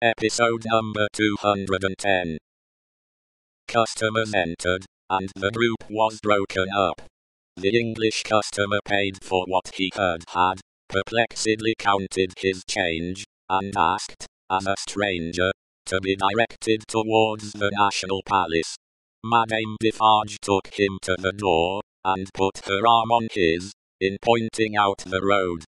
Episode number 210. Customers entered, and the group was broken up. The English customer paid for what he had, perplexedly counted his change, and asked, as a stranger, to be directed towards the National Palace. Madame Defarge took him to the door, and put her arm on his, in pointing out the road.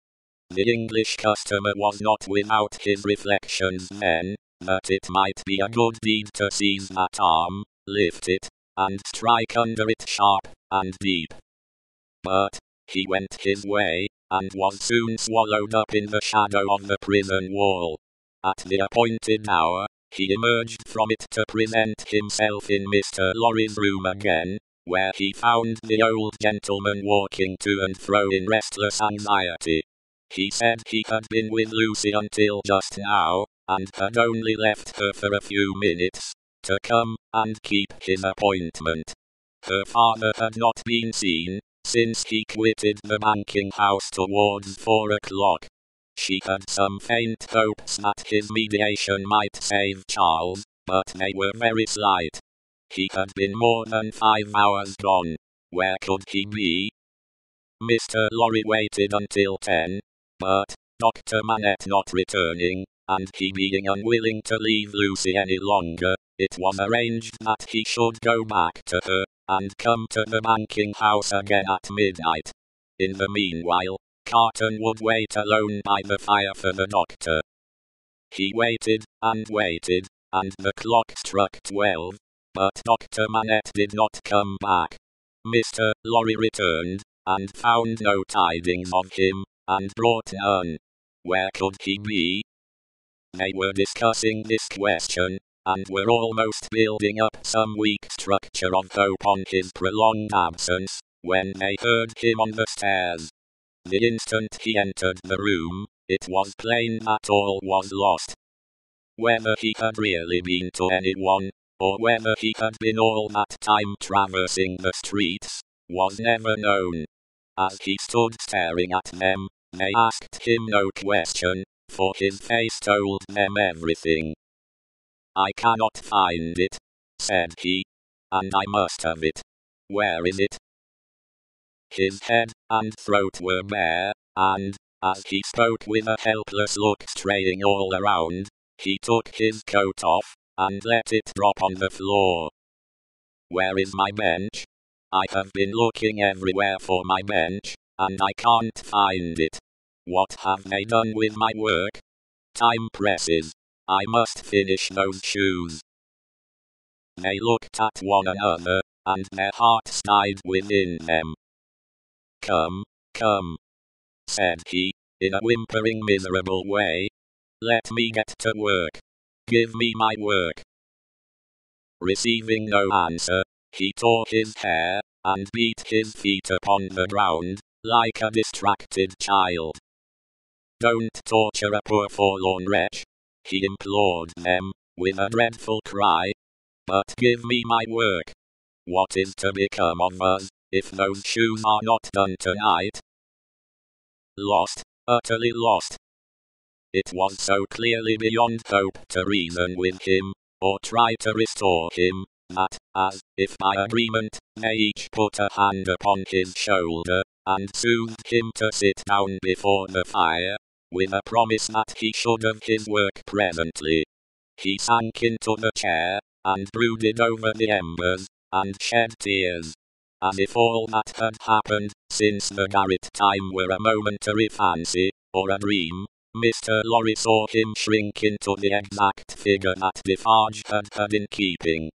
The English customer was not without his reflections then, that it might be a good deed to seize that arm, lift it, and strike under it sharp and deep. But he went his way, and was soon swallowed up in the shadow of the prison wall. At the appointed hour, he emerged from it to present himself in Mr. Lorry's room again, where he found the old gentleman walking to and fro in restless anxiety. He said he had been with Lucy until just now, and had only left her for a few minutes, to come and keep his appointment. Her father had not been seen, since he quitted the banking house towards 4 o'clock. She had some faint hopes that his mediation might save Charles, but they were very slight. He had been more than 5 hours gone. Where could he be? Mr. Lorry waited until 10. But, Dr. Manette not returning, and he being unwilling to leave Lucy any longer, it was arranged that he should go back to her, and come to the banking house again at midnight. In the meanwhile, Carton would wait alone by the fire for the doctor. He waited, and the clock struck 12, but Dr. Manette did not come back. Mr. Lorry returned, and found no tidings of him, and brought none. Where could he be? They were discussing this question, and were almost building up some weak structure of hope on his prolonged absence, when they heard him on the stairs. The instant he entered the room, it was plain that all was lost. Whether he had really been to anyone, or whether he had been all that time traversing the streets, was never known. As he stood staring at them, they asked him no question, for his face told them everything. "I cannot find it," said he, "and I must have it. Where is it?" His head and throat were bare, and, as he spoke with a helpless look straying all around, he took his coat off, and let it drop on the floor. "Where is my bench? I have been looking everywhere for my bench, and I can't find it. What have they done with my work? Time presses. I must finish those shoes." They looked at one another, and their hearts died within them. Come," said he, in a whimpering miserable way. "Let me get to work. Give me my work." Receiving no answer, he tore his hair, and beat his feet upon the ground, like a distracted child. "Don't torture a poor forlorn wretch," he implored them, with a dreadful cry, "but give me my work. What is to become of us, if those shoes are not done tonight?" Lost, utterly lost. It was so clearly beyond hope to reason with him, or try to restore him, that, as if by agreement, they each put a hand upon his shoulder, and soothed him to sit down before the fire, with a promise that he should have his work presently. He sank into the chair, and brooded over the embers, and shed tears, as if all that had happened since the garret time were a momentary fancy, or a dream. Mr. Lorry saw him shrink into the exact figure that Defarge had in keeping.